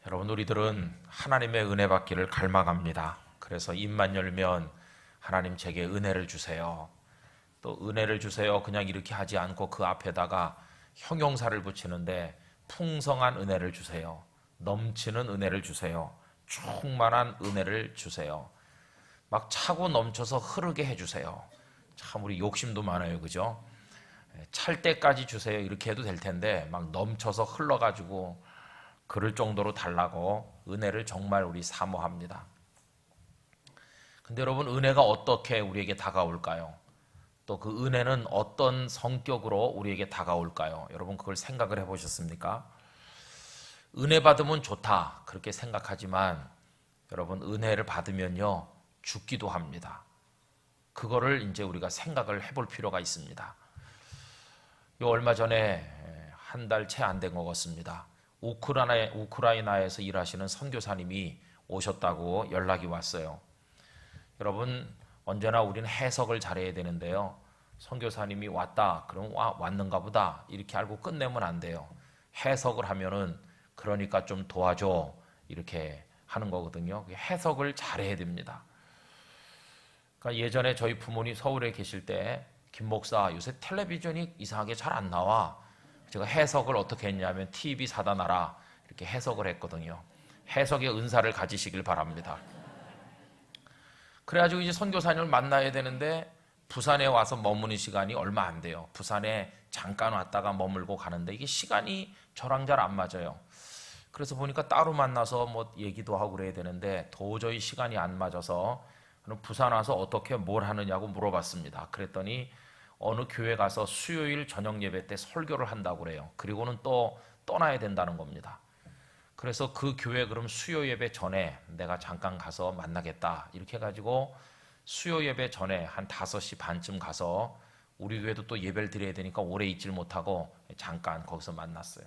여러분, 우리들은 하나님의 은혜 받기를 갈망합니다. 그래서 입만 열면 하나님 제게 은혜를 주세요, 또 은혜를 주세요 그냥 이렇게 하지 않고 그 앞에다가 형용사를 붙이는데 풍성한 은혜를 주세요, 넘치는 은혜를 주세요, 충만한 은혜를 주세요, 막 차고 넘쳐서 흐르게 해주세요. 참 우리 욕심도 많아요, 그죠? 찰 때까지 주세요 이렇게 해도 될 텐데 막 넘쳐서 흘러가지고 그럴 정도로 달라고 은혜를 정말 우리 사모합니다. 근데 여러분, 은혜가 어떻게 우리에게 다가올까요? 또 그 은혜는 어떤 성격으로 우리에게 다가올까요? 여러분, 그걸 생각을 해보셨습니까? 은혜 받으면 좋다 그렇게 생각하지만 여러분, 은혜를 받으면요 죽기도 합니다. 그거를 이제 우리가 생각을 해볼 필요가 있습니다. 얼마 전에 한 달 채 안 된 것 같습니다. 우크라이나에서 일하시는 선교사님이 오셨다고 연락이 왔어요. 여러분, 언제나 우리는 해석을 잘해야 되는데요. 선교사님이 왔다 그럼 왔는가 보다 이렇게 알고 끝내면 안 돼요. 해석을 하면은 그러니까 좀 도와줘 이렇게 하는 거거든요. 해석을 잘해야 됩니다. 그러니까 예전에 저희 부모님 서울에 계실 때 김 목사 요새 텔레비전이 이상하게 잘 안 나와. 제가 해석을 어떻게 했냐면 TV 사다 놔라 이렇게 해석을 했거든요. 해석의 은사를 가지시길 바랍니다. 그래가지고 이제 선교사님을 만나야 되는데 부산에 와서 머무는 시간이 얼마 안 돼요. 부산에 잠깐 왔다가 머물고 가는데 이게 시간이 저랑 잘 안 맞아요. 그래서 보니까 따로 만나서 뭐 얘기도 하고 그래야 되는데 도저히 시간이 안 맞아서 그럼 부산 와서 어떻게 뭘 하느냐고 물어봤습니다. 그랬더니 어느 교회 가서 수요일 저녁 예배 때 설교를 한다고 그래요. 그리고는 또 떠나야 된다는 겁니다. 그래서 그 교회 그럼 수요 예배 전에 내가 잠깐 가서 만나겠다 이렇게 해가지고 수요 예배 전에 한 5시 반쯤 가서 우리 교회도 또 예배를 드려야 되니까 오래 있질 못하고 잠깐 거기서 만났어요.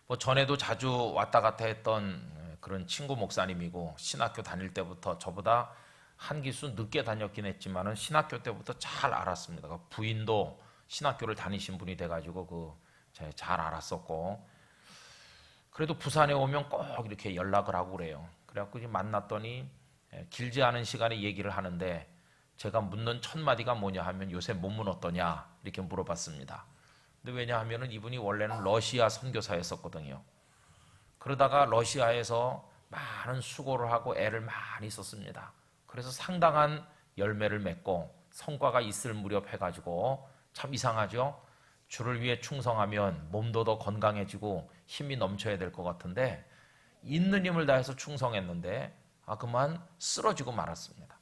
뭐 전에도 자주 왔다 갔다 했던 그런 친구 목사님이고 신학교 다닐 때부터 저보다 한 기수 늦게 다녔긴 했지만은 신학교 때부터 잘 알았습니다. 부인도 신학교를 다니신 분이 돼가지고 잘 알았었고, 그래도 부산에 오면 꼭 이렇게 연락을 하고 그래요. 그래갖고 이제 만났더니 길지 않은 시간에 얘기를 하는데 제가 묻는 첫 마디가 뭐냐 하면 요새 몸은 어떠냐 이렇게 물어봤습니다. 근데 왜냐하면은 이분이 원래는 러시아 선교사였었거든요. 그러다가 러시아에서 많은 수고를 하고 애를 많이 썼습니다. 그래서 상당한 열매를 맺고 성과가 있을 무렵 해가지고 참 이상하죠? 주를 위해 충성하면 몸도 더 건강해지고 힘이 넘쳐야 될 것 같은데 있는 힘을 다해서 충성했는데 그만 쓰러지고 말았습니다.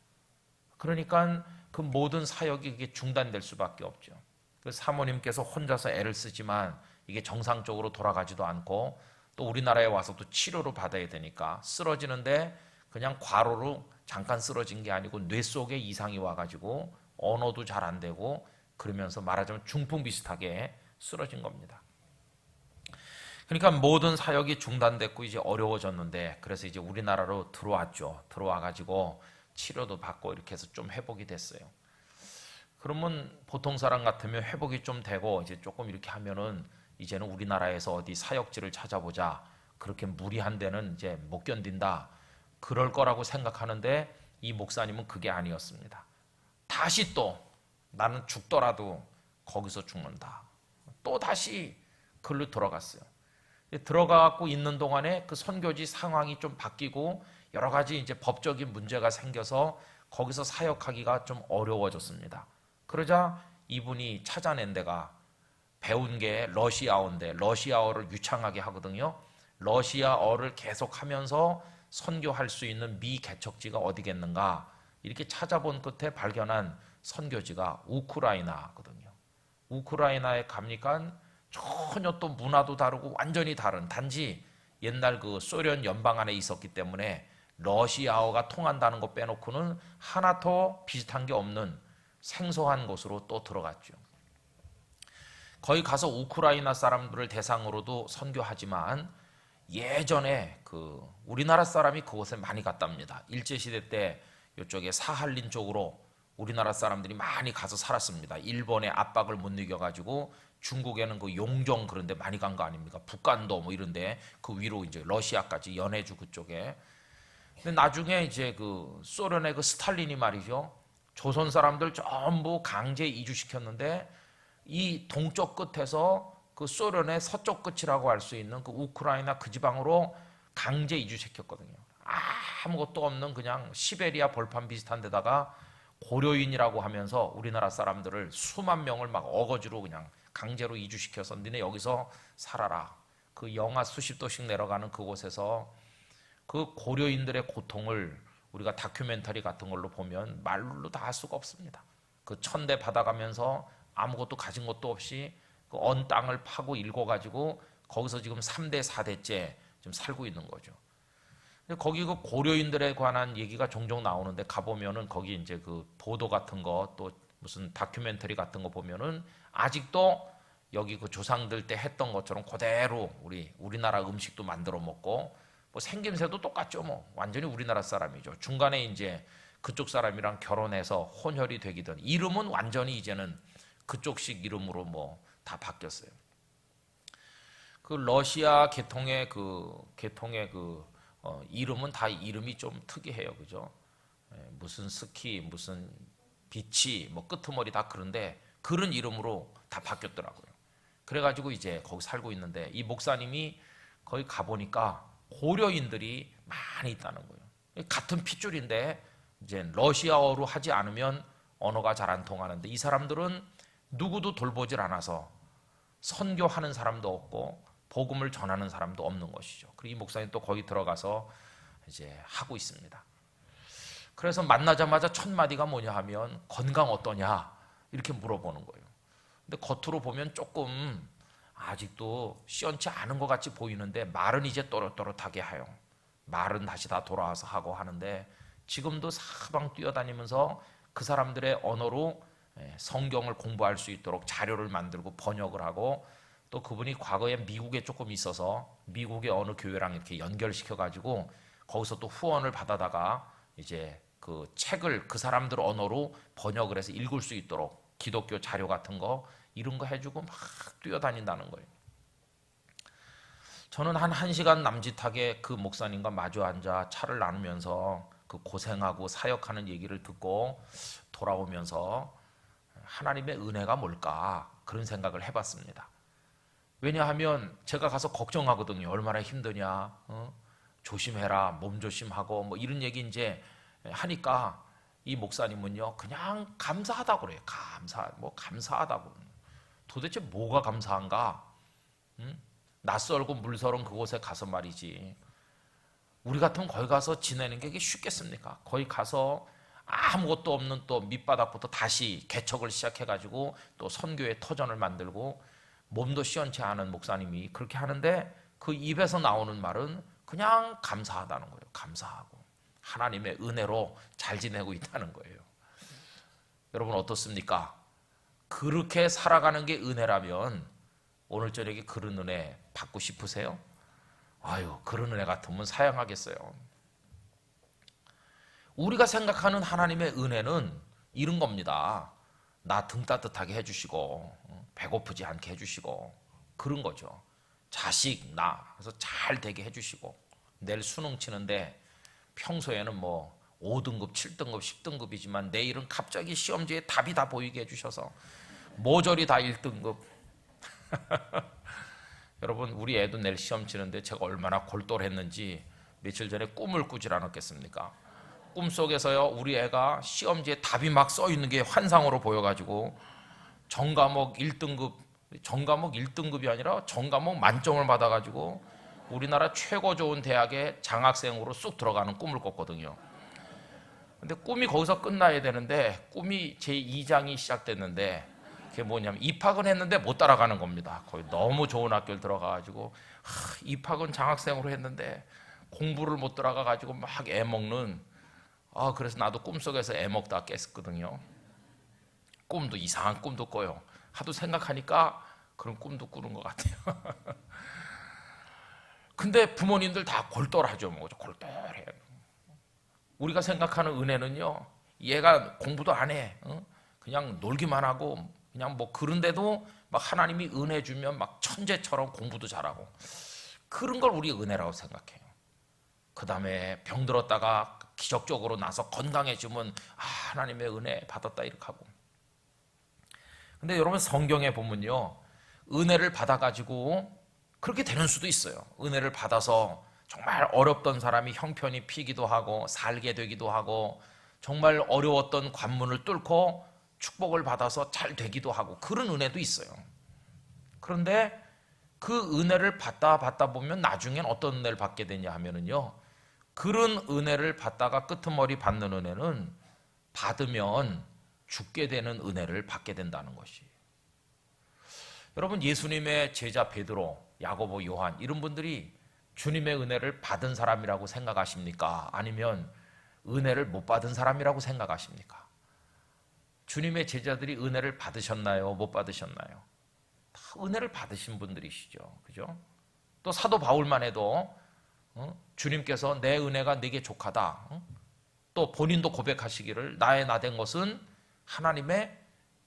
그러니까 그 모든 사역이 이게 중단될 수밖에 없죠. 그 사모님께서 혼자서 애를 쓰지만 이게 정상적으로 돌아가지도 않고 또 우리나라에 와서 또 치료를 받아야 되니까 쓰러지는데 그냥 과로로 잠깐 쓰러진 게 아니고 뇌 속에 이상이 와가지고 언어도 잘 안 되고 그러면서 말하자면 중풍 비슷하게 쓰러진 겁니다. 그러니까 모든 사역이 중단됐고 이제 어려워졌는데 그래서 이제 우리나라로 들어왔죠. 들어와가지고 치료도 받고 이렇게 해서 좀 회복이 됐어요. 그러면 보통 사람 같으면 회복이 좀 되고 이제 조금 이렇게 하면은 이제는 우리나라에서 어디 사역지를 찾아보자. 그렇게 무리한 데는 이제 못 견딘다. 그럴 거라고 생각하는데 이 목사님은 그게 아니었습니다. 다시 또 나는 죽더라도 거기서 죽는다. 또 다시 글로 들어갔어요. 들어가고 있는 동안에 그 선교지 상황이 좀 바뀌고 여러 가지 이제 법적인 문제가 생겨서 거기서 사역하기가 좀 어려워졌습니다. 그러자 이분이 찾아낸 데가 배운 게 러시아어인데 러시아어를 유창하게 하거든요. 러시아어를 계속 하면서 선교할 수 있는 미개척지가 어디겠는가 이렇게 찾아본 끝에 발견한 선교지가 우크라이나거든요. 우크라이나에 가니까 전혀 또 문화도 다르고 완전히 다른, 단지 옛날 그 소련 연방 안에 있었기 때문에 러시아어가 통한다는 거 빼놓고는 하나 더 비슷한 게 없는 생소한 곳으로 또 들어갔죠. 거기 가서 우크라이나 사람들을 대상으로도 선교하지만 예전에 그 우리나라 사람이 그곳에 많이 갔답니다. 일제시대 때 이쪽에 사할린 쪽으로 우리나라 사람들이 많이 가서 살았습니다. 일본의 압박을 못 이겨가지고 중국에는 그 용종 그런 데 많이 간 거 아닙니까? 북간도 뭐 이런데 그 위로 이제 러시아까지 연해주 그쪽에. 근데 나중에 이제 그 소련의 그 스탈린이 말이죠. 조선 사람들 전부 강제 이주시켰는데 이 동쪽 끝에서 그 소련의 서쪽 끝이라고 할 수 있는 그 우크라이나 그 지방으로 강제 이주시켰거든요. 아무것도 없는 그냥 시베리아 벌판 비슷한 데다가 고려인이라고 하면서 우리나라 사람들을 수만 명을 막 어거지로 그냥 강제로 이주시켜서 니네 여기서 살아라. 그 영하 수십 도씩 내려가는 그곳에서 그 고려인들의 고통을 우리가 다큐멘터리 같은 걸로 보면 말로 다 할 수가 없습니다. 그 천대 받아가면서 아무것도 가진 것도 없이 그 언 땅을 파고 일궈가지고 거기서 지금 3대 4대째 지금 살고 있는 거죠. 거기 그 고려인들에 관한 얘기가 종종 나오는데 가보면은 거기 이제 그 보도 같은 거 또 무슨 다큐멘터리 같은 거 보면은 아직도 여기 그 조상들 때 했던 것처럼 그대로 우리나라 음식도 만들어 먹고 뭐 생김새도 똑같죠. 뭐 완전히 우리나라 사람이죠. 중간에 이제 그쪽 사람이랑 결혼해서 혼혈이 되기든 이름은 완전히 이제는 그쪽식 이름으로 뭐 다 바뀌었어요. 그 러시아 계통의 이름은 다 이름이 좀 특이해요, 그죠? 무슨 스키, 무슨 비치, 뭐 끄트머리 다 그런데 그런 이름으로 다 바뀌었더라고요. 그래가지고 이제 거기 살고 있는데 이 목사님이 거기 가보니까 고려인들이 많이 있다는 거예요. 같은 핏줄인데 이제 러시아어로 하지 않으면 언어가 잘 안 통하는데 이 사람들은 누구도 돌보질 않아서 선교하는 사람도 없고 복음을 전하는 사람도 없는 것이죠. 그리고 이 목사님 또 거기 들어가서 이제 하고 있습니다. 그래서 만나자마자 첫 마디가 뭐냐 하면 건강 어떠냐 이렇게 물어보는 거예요. 근데 겉으로 보면 조금 아직도 시원치 않은 것 같이 보이는데 말은 이제 또렷또렷하게 해요. 말은 다시 다 돌아와서 하고 하는데 지금도 사방 뛰어다니면서 그 사람들의 언어로 성경을 공부할 수 있도록 자료를 만들고 번역을 하고 또 그분이 과거에 미국에 조금 있어서 미국의 어느 교회랑 이렇게 연결시켜 가지고 거기서 또 후원을 받아다가 이제 그 책을 그 사람들 언어로 번역을 해서 읽을 수 있도록 기독교 자료 같은 거 이런 거 해주고 막 뛰어다닌다는 거예요. 저는 한 1시간 남짓하게 그 목사님과 마주 앉아 차를 나누면서 그 고생하고 사역하는 얘기를 듣고 돌아오면서 하나님의 은혜가 뭘까 그런 생각을 해봤습니다. 왜냐하면 제가 가서 걱정하거든요. 얼마나 힘드냐, 조심해라, 몸 조심하고 뭐 이런 얘기 이제 하니까 이 목사님은요 그냥 감사하다고 그래요. 감사하다고. 도대체 뭐가 감사한가? 낯설고 물서른 그곳에 가서 말이지. 우리 같으면 거기 가서 지내는 게 쉽겠습니까? 거기 가서 아무것도 없는 또 밑바닥부터 다시 개척을 시작해가지고 또 선교의 터전을 만들고 몸도 시원치 않은 목사님이 그렇게 하는데 그 입에서 나오는 말은 그냥 감사하다는 거예요. 감사하고 하나님의 은혜로 잘 지내고 있다는 거예요. 여러분 어떻습니까? 그렇게 살아가는 게 은혜라면 오늘 저녁에 그런 은혜 받고 싶으세요? 아유, 그런 은혜 같으면 사양하겠어요. 우리가 생각하는 하나님의 은혜는 이런 겁니다. 나 등 따뜻하게 해주시고 배고프지 않게 해주시고 그런 거죠. 자식 나 그래서 잘 되게 해주시고 내일 수능 치는데 평소에는 뭐 5등급, 7등급, 10등급이지만 내일은 갑자기 시험지에 답이 다 보이게 해주셔서 모조리 다 1등급. 여러분 우리 애도 내일 시험 치는데 제가 얼마나 골똘했는지 며칠 전에 꿈을 꾸질 않았겠습니까? 꿈속에서요 우리 애가 시험지에 답이 막 써있는 게 환상으로 보여가지고 전과목 1등급이 아니라 전과목 만점을 받아가지고 우리나라 최고 좋은 대학에 장학생으로 쑥 들어가는 꿈을 꿨거든요. 근데 꿈이 거기서 끝나야 되는데 꿈이 제2장이 시작됐는데 그게 뭐냐면 입학은 했는데 못 따라가는 겁니다. 거의 너무 좋은 학교를 들어가가지고 입학은 장학생으로 했는데 공부를 못 들어가가지고 막 애먹는 그래서 나도 꿈속에서 애먹다 깼었거든요. 꿈도 이상한 꿈도 꿔요. 하도 생각하니까 그런 꿈도 꾸는 것 같아요. 근데 부모님들 다 골똘하죠. 골똘해요. 우리가 생각하는 은혜는요. 얘가 공부도 안 해. 그냥 놀기만 하고 그냥 뭐 그런데도 막 하나님이 은혜 주면 막 천재처럼 공부도 잘하고 그런 걸 우리 은혜라고 생각해요. 그 다음에 병들었다가 기적적으로 나서 건강해지면 하나님의 은혜 받았다 이렇게 하고. 근데 여러분 성경에 보면요, 은혜를 받아가지고 그렇게 되는 수도 있어요. 은혜를 받아서 정말 어렵던 사람이 형편이 피기도 하고 살게 되기도 하고 정말 어려웠던 관문을 뚫고 축복을 받아서 잘 되기도 하고 그런 은혜도 있어요. 그런데 그 은혜를 받다 보면 나중엔 어떤 은혜를 받게 되냐 하면은요, 그런 은혜를 받다가 끄트머리 받는 은혜는 받으면 죽게 되는 은혜를 받게 된다는 것이. 여러분 예수님의 제자 베드로, 야고보, 요한 이런 분들이 주님의 은혜를 받은 사람이라고 생각하십니까? 아니면 은혜를 못 받은 사람이라고 생각하십니까? 주님의 제자들이 은혜를 받으셨나요? 못 받으셨나요? 다 은혜를 받으신 분들이시죠. 그죠? 또 사도 바울만 해도 주님께서 내 은혜가 네게 족하다. 또 본인도 고백하시기를 나의 나 된 것은 하나님의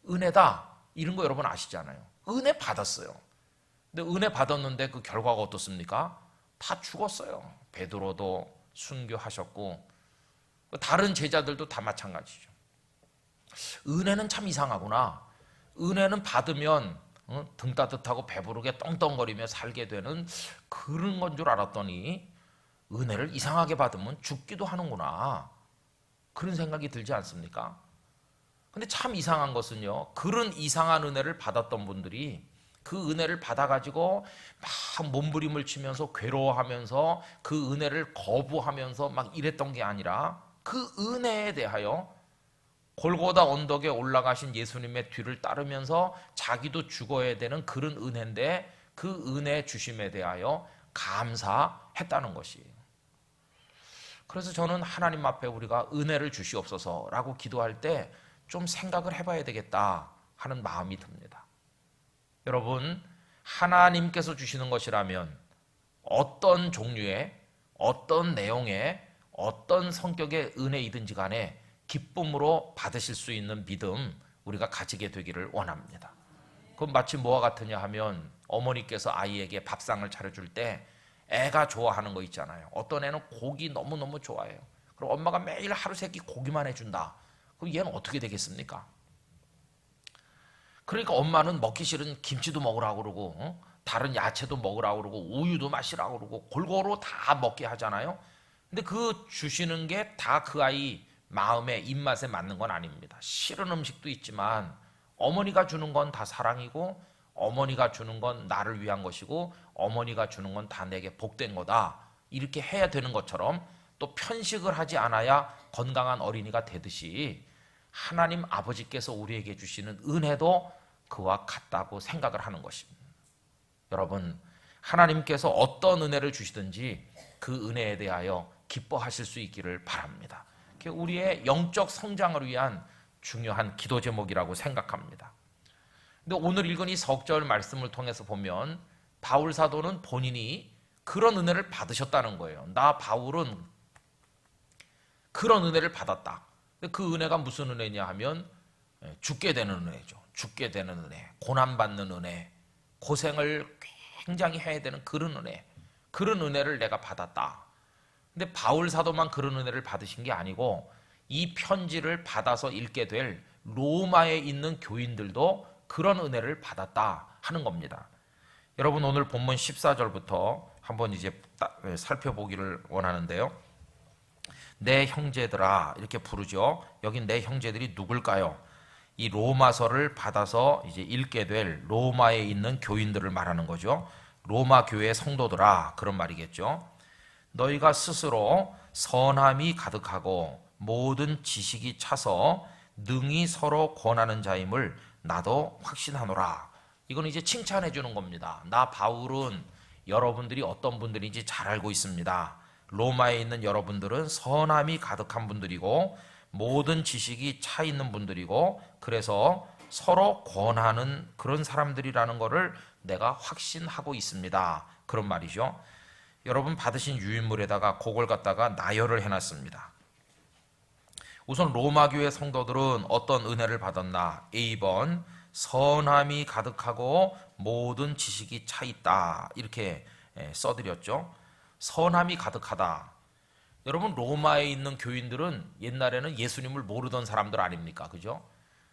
은혜다. 이런 거 여러분 아시잖아요. 은혜 받았어요. 근데 은혜 받았는데 그 결과가 어떻습니까? 다 죽었어요. 베드로도 순교하셨고 다른 제자들도 다 마찬가지죠. 은혜는 참 이상하구나. 은혜는 받으면 등 따뜻하고 배부르게 떵떵거리며 살게 되는 그런 건 줄 알았더니 은혜를 이상하게 받으면 죽기도 하는구나. 그런 생각이 들지 않습니까? 근데 참 이상한 것은요, 그런 이상한 은혜를 받았던 분들이 그 은혜를 받아가지고 막 몸부림을 치면서 괴로워하면서 그 은혜를 거부하면서 막 이랬던 게 아니라 그 은혜에 대하여 골고다 언덕에 올라가신 예수님의 뒤를 따르면서 자기도 죽어야 되는 그런 은혜인데 그 은혜 주심에 대하여 감사했다는 것이에요. 그래서 저는 하나님 앞에 우리가 은혜를 주시옵소서라고 기도할 때 좀 생각을 해봐야 되겠다 하는 마음이 듭니다. 여러분, 하나님께서 주시는 것이라면 어떤 종류의, 어떤 내용의, 어떤 성격의 은혜이든지 간에 기쁨으로 받으실 수 있는 믿음 우리가 가지게 되기를 원합니다. 그건 마치 뭐와 같으냐 하면 어머니께서 아이에게 밥상을 차려줄 때 애가 좋아하는 거 있잖아요. 어떤 애는 고기 너무너무 좋아해요. 그럼 엄마가 매일 하루 세끼 고기만 해준다. 그럼 얘는 어떻게 되겠습니까? 그러니까 엄마는 먹기 싫은 김치도 먹으라고 그러고 다른 야채도 먹으라고 그러고 우유도 마시라고 그러고 골고루 다 먹게 하잖아요. 근데 그 주시는 게 다 그 아이 마음에 입맛에 맞는 건 아닙니다. 싫은 음식도 있지만 어머니가 주는 건 다 사랑이고 어머니가 주는 건 나를 위한 것이고 어머니가 주는 건 다 내게 복된 거다. 이렇게 해야 되는 것처럼 또 편식을 하지 않아야 건강한 어린이가 되듯이 하나님 아버지께서 우리에게 주시는 은혜도 그와 같다고 생각을 하는 것입니다. 여러분, 하나님께서 어떤 은혜를 주시든지 그 은혜에 대하여 기뻐하실 수 있기를 바랍니다. 그게 우리의 영적 성장을 위한 중요한 기도 제목이라고 생각합니다. 근데 오늘 읽은 이 석절 말씀을 통해서 보면 바울 사도는 본인이 그런 은혜를 받으셨다는 거예요. 나 바울은 그런 은혜를 받았다. 근데 그 은혜가 무슨 은혜냐 하면 죽게 되는 은혜죠. 죽게 되는 은혜, 고난받는 은혜, 고생을 굉장히 해야 되는 그런 은혜, 그런 은혜를 내가 받았다. 근데 바울 사도만 그런 은혜를 받으신 게 아니고 이 편지를 받아서 읽게 될 로마에 있는 교인들도 그런 은혜를 받았다 하는 겁니다. 여러분 오늘 본문 14절부터 한번 이제 살펴보기를 원하는데요. 내 형제들아 이렇게 부르죠. 여긴 내 형제들이 누굴까요? 이 로마서를 받아서 이제 읽게 될 로마에 있는 교인들을 말하는 거죠. 로마 교회 성도들아 그런 말이겠죠. 너희가 스스로 선함이 가득하고 모든 지식이 차서 능히 서로 권하는 자임을 나도 확신하노라. 이건 이제 칭찬해 주는 겁니다. 나 바울은 여러분들이 어떤 분들인지 잘 알고 있습니다. 로마에 있는 여러분들은 선함이 가득한 분들이고 모든 지식이 차 있는 분들이고 그래서 서로 권하는 그런 사람들이라는 것을 내가 확신하고 있습니다. 그런 말이죠. 여러분 받으신 유인물에다가 그걸 갖다가 나열을 해놨습니다. 우선 로마 교회 성도들은 어떤 은혜를 받았나? A번 선함이 가득하고 모든 지식이 차 있다. 이렇게 써드렸죠. 선함이 가득하다. 여러분, 로마에 있는 교인들은 옛날에는 예수님을 모르던 사람들 아닙니까? 그죠?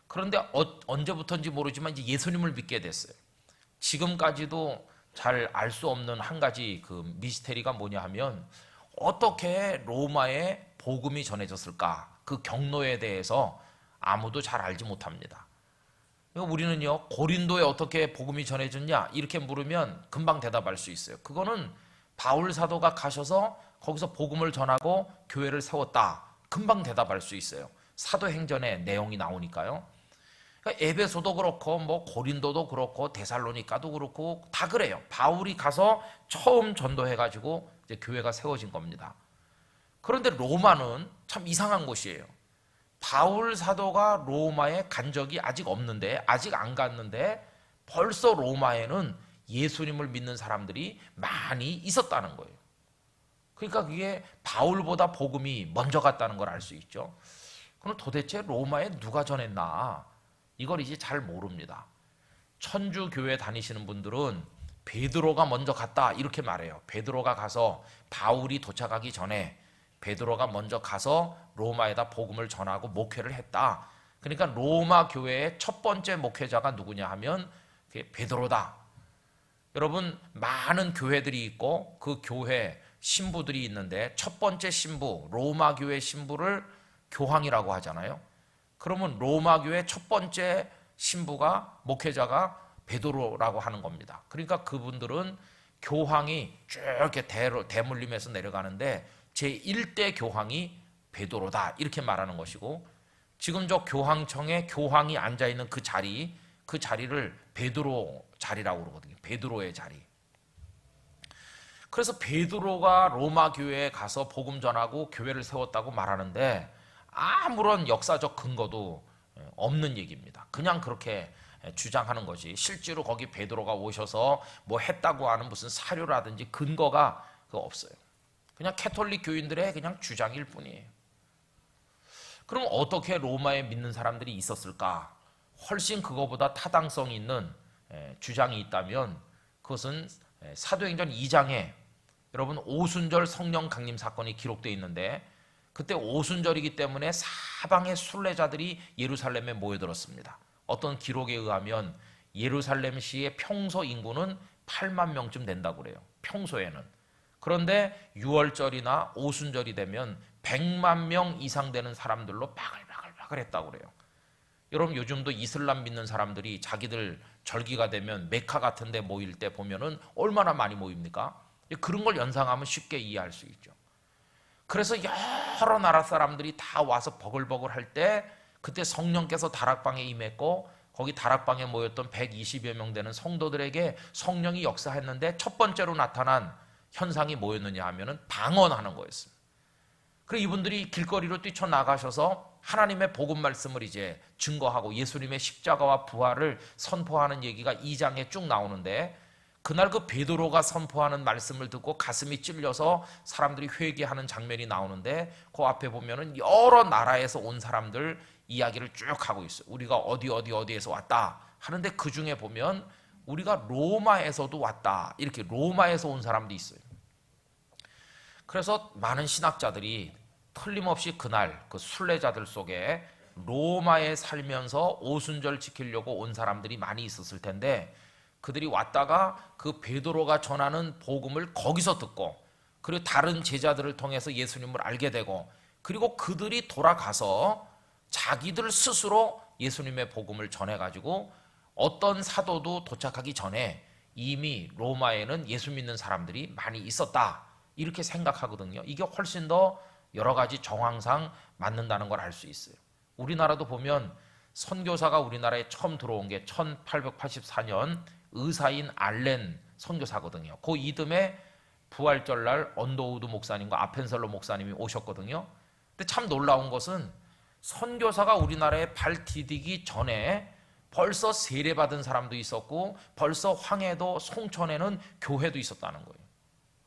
그런데 언제부터인지 모르지만 이제 예수님을 믿게 됐어요. 지금까지도 잘 알 수 없는 한 가지 그 미스테리가 뭐냐 하면, 어떻게 로마에 복음이 전해졌을까? 그 경로에 대해서 아무도 잘 알지 못합니다. 우리는요, 고린도에 어떻게 복음이 전해졌냐? 이렇게 물으면 금방 대답할 수 있어요. 그거는 바울 사도가 가셔서 거기서 복음을 전하고 교회를 세웠다. 금방 대답할 수 있어요. 사도행전의 내용이 나오니까요. 그러니까 에베소도 그렇고 뭐 고린도도 그렇고 데살로니가도 그렇고 다 그래요. 바울이 가서 처음 전도해가지고 이제 교회가 세워진 겁니다. 그런데 로마는 참 이상한 곳이에요. 바울 사도가 로마에 간 적이 아직 없는데, 아직 안 갔는데 벌써 로마에는 예수님을 믿는 사람들이 많이 있었다는 거예요. 그러니까 그게 바울보다 복음이 먼저 갔다는 걸 알 수 있죠. 그럼 도대체 로마에 누가 전했나? 이걸 이제 잘 모릅니다. 천주교회 다니시는 분들은 베드로가 먼저 갔다 이렇게 말해요. 베드로가 가서 바울이 도착하기 전에 베드로가 먼저 가서 로마에다 복음을 전하고 목회를 했다. 그러니까 로마 교회의 첫 번째 목회자가 누구냐 하면 베드로다. 여러분, 많은 교회들이 있고 그 교회 신부들이 있는데 첫 번째 신부, 로마 교회 신부를 교황이라고 하잖아요. 그러면 로마 교회 첫 번째 신부가, 목회자가 베드로라고 하는 겁니다. 그러니까 그분들은 교황이 쭉 이렇게 대물림에서 내려가는데 제1대 교황이 베드로다 이렇게 말하는 것이고, 지금 저 교황청에 교황이 앉아있는 그 자리를 베드로 자리라고 그러거든요. 베드로의 자리. 그래서 베드로가 로마 교회에 가서 복음 전하고 교회를 세웠다고 말하는데 아무런 역사적 근거도 없는 얘기입니다. 그냥 그렇게 주장하는 거지. 실제로 거기 베드로가 오셔서 뭐 했다고 하는 무슨 사료라든지 근거가 없어요. 그냥 캐톨릭 교인들의 그냥 주장일 뿐이에요. 그럼 어떻게 로마에 믿는 사람들이 있었을까? 훨씬 그거보다 타당성 있는 주장이 있다면 그것은 사도행전 2장에 여러분 오순절 성령 강림 사건이 기록되어 있는데, 그때 오순절이기 때문에 사방의 순례자들이 예루살렘에 모여들었습니다. 어떤 기록에 의하면 예루살렘시의 평소 인구는 8만 명쯤 된다고 그래요. 평소에는. 그런데 6월절이나 오순절이 되면 100만 명 이상 되는 사람들로 바글바글 했다고 그래요. 여러분, 요즘도 이슬람 믿는 사람들이 자기들 절기가 되면 메카 같은 데 모일 때 보면은 얼마나 많이 모입니까? 그런 걸 연상하면 쉽게 이해할 수 있죠. 그래서 여러 나라 사람들이 다 와서 버글버글 할 때 그때 성령께서 다락방에 임했고, 거기 다락방에 모였던 120여 명 되는 성도들에게 성령이 역사했는데 첫 번째로 나타난 현상이 뭐였느냐 하면은 방언하는 거였어요. 그리고 이분들이 길거리로 뛰쳐나가셔서 하나님의 복음 말씀을 이제 증거하고 예수님의 십자가와 부활을 선포하는 얘기가 2장에 쭉 나오는데, 그날 그 베드로가 선포하는 말씀을 듣고 가슴이 찔려서 사람들이 회개하는 장면이 나오는데, 그 앞에 보면은 여러 나라에서 온 사람들 이야기를 쭉 하고 있어요. 우리가 어디에서 왔다 하는데 그 중에 보면 우리가 로마에서도 왔다, 이렇게 로마에서 온 사람도 있어요. 그래서 많은 신학자들이 틀림없이 그날 그 순례자들 속에 로마에 살면서 오순절 지키려고 온 사람들이 많이 있었을 텐데, 그들이 왔다가 그 베드로가 전하는 복음을 거기서 듣고, 그리고 다른 제자들을 통해서 예수님을 알게 되고, 그리고 그들이 돌아가서 자기들 스스로 예수님의 복음을 전해가지고 어떤 사도도 도착하기 전에 이미 로마에는 예수 믿는 사람들이 많이 있었다, 이렇게 생각하거든요. 이게 훨씬 더 여러 가지 정황상 맞는다는 걸 알 수 있어요. 우리나라도 보면 선교사가 우리나라에 처음 들어온 게 1884년 의사인 알렌 선교사거든요. 그 이듬해 부활절날 언더우드 목사님과 아펜셀러 목사님이 오셨거든요. 근데 참 놀라운 것은 선교사가 우리나라에 발 디디기 전에 벌써 세례받은 사람도 있었고, 벌써 황해도 송천에는 교회도 있었다는 거예요.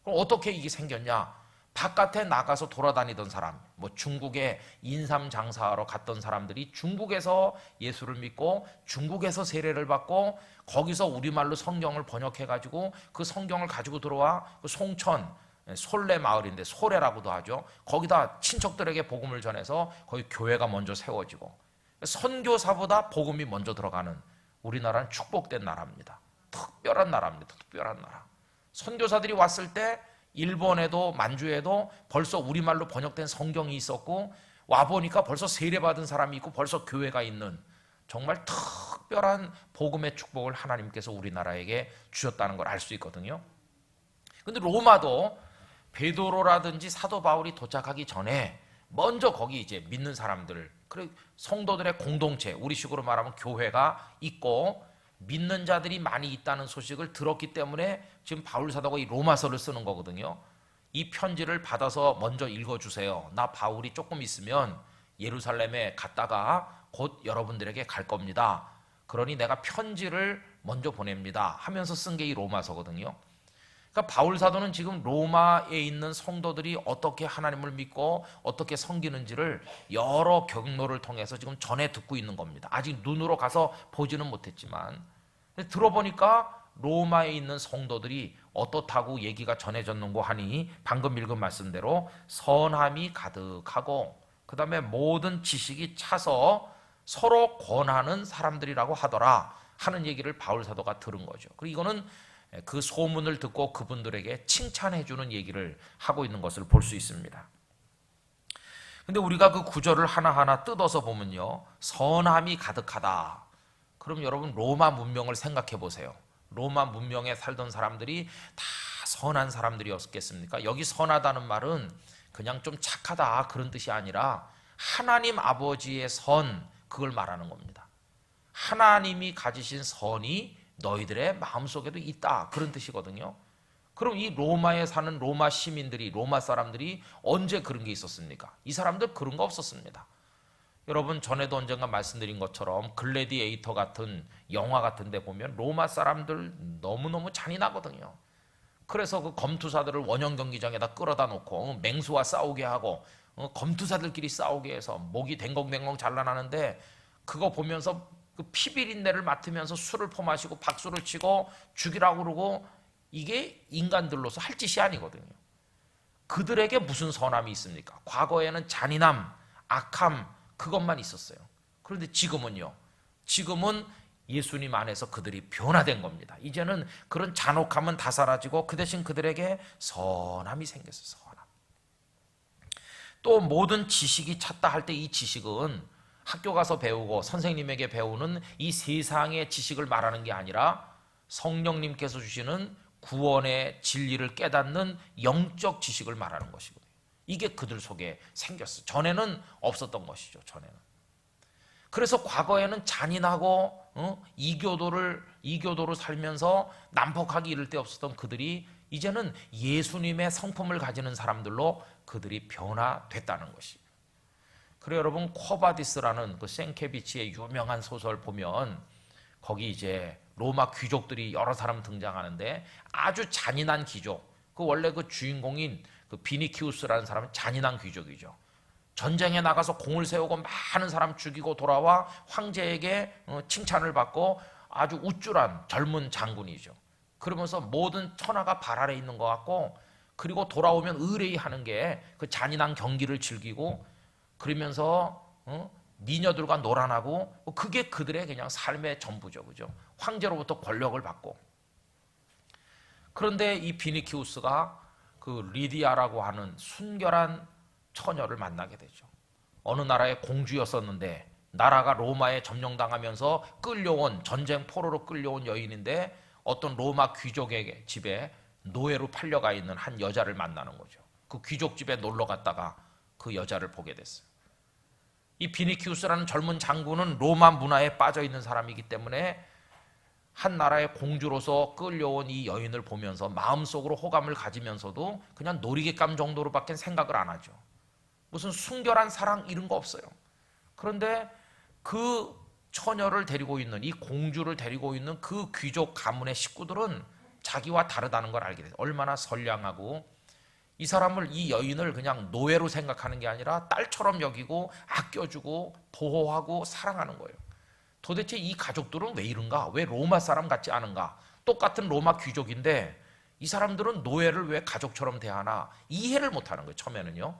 그럼 어떻게 이게 생겼냐? 바깥에 나가서 돌아다니던 사람, 뭐 중국에 인삼 장사하러 갔던 사람들이 중국에서 예수를 믿고 중국에서 세례를 받고 거기서 우리말로 성경을 번역해가지고 그 성경을 가지고 들어와 그 송천 솔레 마을인데 소래라고도 하죠. 거기다 친척들에게 복음을 전해서 거기 교회가 먼저 세워지고 선교사보다 복음이 먼저 들어가는 우리나라는 축복된 나라입니다. 특별한 나라입니다. 특별한 나라. 선교사들이 왔을 때 일본에도 만주에도 벌써 우리말로 번역된 성경이 있었고 와보니까 벌써 세례받은 사람이 있고 벌써 교회가 있는 정말 특별한 복음의 축복을 하나님께서 우리나라에게 주셨다는 걸 알 수 있거든요. 근데 로마도 베드로라든지 사도 바울이 도착하기 전에 먼저 거기 이제 믿는 사람들, 그리고 성도들의 공동체, 우리식으로 말하면 교회가 있고 믿는 자들이 많이 있다는 소식을 들었기 때문에 지금 바울 사도가 이 로마서를 쓰는 거거든요. 이 편지를 받아서 먼저 읽어주세요. 나 바울이 조금 있으면 예루살렘에 갔다가 곧 여러분들에게 갈 겁니다. 그러니 내가 편지를 먼저 보냅니다 하면서 쓴 게 이 로마서거든요. 그러니까 바울 사도는 지금 로마에 있는 성도들이 어떻게 하나님을 믿고 어떻게 섬기는지를 여러 경로를 통해서 지금 전해 듣고 있는 겁니다. 아직 눈으로 가서 보지는 못했지만 들어보니까 로마에 있는 성도들이 어떻다고 얘기가 전해졌는고 하니 방금 읽은 말씀대로 선함이 가득하고 그 다음에 모든 지식이 차서 서로 권하는 사람들이라고 하더라 하는 얘기를 바울 사도가 들은 거죠. 그리고 이거는 그 소문을 듣고 그분들에게 칭찬해주는 얘기를 하고 있는 것을 볼 수 있습니다. 근데 우리가 그 구절을 하나하나 뜯어서 보면요, 선함이 가득하다. 그럼 여러분 로마 문명을 생각해 보세요. 로마 문명에 살던 사람들이 다 선한 사람들이었겠습니까? 여기 선하다는 말은 그냥 좀 착하다 그런 뜻이 아니라 하나님 아버지의 선, 그걸 말하는 겁니다. 하나님이 가지신 선이 너희들의 마음속에도 있다 그런 뜻이거든요. 그럼 이 로마에 사는 로마 시민들이, 로마 사람들이 언제 그런 게 있었습니까? 이 사람들 그런 거 없었습니다. 여러분 전에도 언젠가 말씀드린 것처럼 글래디에이터 같은 영화 같은 데 보면 로마 사람들 너무너무 잔인하거든요. 그래서 그 검투사들을 원형 경기장에다 끌어다 놓고 맹수와 싸우게 하고 검투사들끼리 싸우게 해서 목이 댕공댕공 잘라나는데 그거 보면서 그 피비린내를 맡으면서 술을 퍼마시고 박수를 치고 죽이라고 그러고 이게 인간들로서 할 짓이 아니거든요. 그들에게 무슨 선함이 있습니까? 과거에는 잔인함, 악함 그것만 있었어요. 그런데 지금은요. 지금은 예수님 안에서 그들이 변화된 겁니다. 이제는 그런 잔혹함은 다 사라지고 그 대신 그들에게 선함이 생겼어요. 선함. 또 모든 지식이 찼다 할 때 이 지식은 학교 가서 배우고 선생님에게 배우는 이 세상의 지식을 말하는 게 아니라 성령님께서 주시는 구원의 진리를 깨닫는 영적 지식을 말하는 것이거든요. 이게 그들 속에 생겼어요. 전에는 없었던 것이죠. 전에는. 그래서 과거에는 잔인하고 이교도로 살면서 난폭하기 이를 데 없었던 그들이 이제는 예수님의 성품을 가지는 사람들로 그들이 변화됐다는 것이에요. 그래서 여러분 코바디스라는 그 생케비치의 유명한 소설 보면 거기 이제 로마 귀족들이 여러 사람 등장하는데 아주 잔인한 귀족. 그 원래 그 주인공인 그 비니키우스라는 사람은 잔인한 귀족이죠. 전쟁에 나가서 공을 세우고 많은 사람 죽이고 돌아와 황제에게 칭찬을 받고 아주 우쭐한 젊은 장군이죠. 그러면서 모든 천하가 발 아래 있는 것 같고 그리고 돌아오면 의뢰하는 게 그 잔인한 경기를 즐기고 그러면서 미녀들과 놀아나고 그게 그들의 그냥 삶의 전부죠. 그죠? 황제로부터 권력을 받고. 그런데 이 비니키우스가 그 리디아라고 하는 순결한 처녀를 만나게 되죠. 어느 나라의 공주였었는데 나라가 로마에 점령당하면서 끌려온 전쟁 포로로 끌려온 여인인데 어떤 로마 귀족에게 집에 노예로 팔려가 있는 한 여자를 만나는 거죠. 그 귀족 집에 놀러 갔다가 그 여자를 보게 됐어요. 이 비니키우스라는 젊은 장군은 로마 문화에 빠져 있는 사람이기 때문에 한 나라의 공주로서 끌려온 이 여인을 보면서 마음속으로 호감을 가지면서도 그냥 놀이개감 정도로밖에 생각을 안 하죠. 무슨 순결한 사랑 이런 거 없어요. 그런데 그 처녀를 데리고 있는 이 공주를 데리고 있는 그 귀족 가문의 식구들은 자기와 다르다는 걸 알게 돼요. 얼마나 선량하고 이 사람을, 이 여인을 그냥 노예로 생각하는 게 아니라 딸처럼 여기고 아껴주고 보호하고 사랑하는 거예요. 도대체 이 가족들은 왜 이런가? 왜 로마 사람 같지 않은가? 똑같은 로마 귀족인데 이 사람들은 노예를 왜 가족처럼 대하나? 이해를 못하는 거예요, 처음에는요.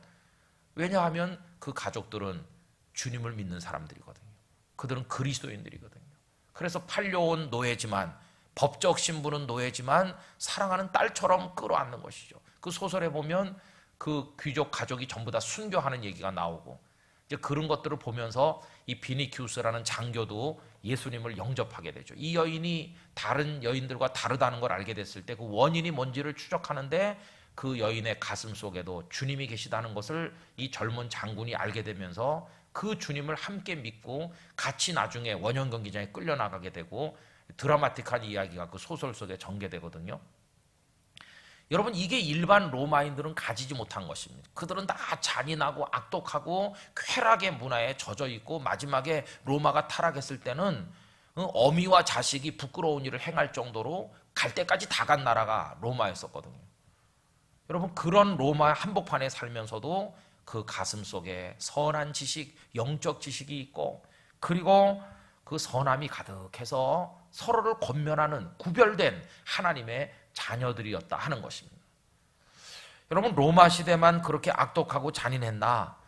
왜냐하면 그 가족들은 주님을 믿는 사람들이거든요. 그들은 그리스도인들이거든요. 그래서 팔려온 노예지만, 법적 신분은 노예지만 사랑하는 딸처럼 끌어안는 것이죠. 그 소설에 보면 그 귀족 가족이 전부 다 순교하는 얘기가 나오고, 이제 그런 것들을 보면서 이 비니키우스라는 장교도 예수님을 영접하게 되죠. 이 여인이 다른 여인들과 다르다는 걸 알게 됐을 때 그 원인이 뭔지를 추적하는데 그 여인의 가슴 속에도 주님이 계시다는 것을 이 젊은 장군이 알게 되면서 그 주님을 함께 믿고 같이 나중에 원형 경기장에 끌려나가게 되고 드라마틱한 이야기가 그 소설 속에 전개되거든요. 여러분, 이게 일반 로마인들은 가지지 못한 것입니다. 그들은 다 잔인하고 악독하고 쾌락의 문화에 젖어 있고 마지막에 로마가 타락했을 때는 어미와 자식이 부끄러운 일을 행할 정도로 갈 때까지 다 간 나라가 로마였었거든요. 여러분, 그런 로마 한복판에 살면서도 그 가슴 속에 선한 지식, 영적 지식이 있고, 그리고 그 선함이 가득해서 서로를 권면하는 구별된 하나님의 자녀들이었다 하는 것입니다. 여러분, 로마 시대만 그렇게 악독하고 잔인했나?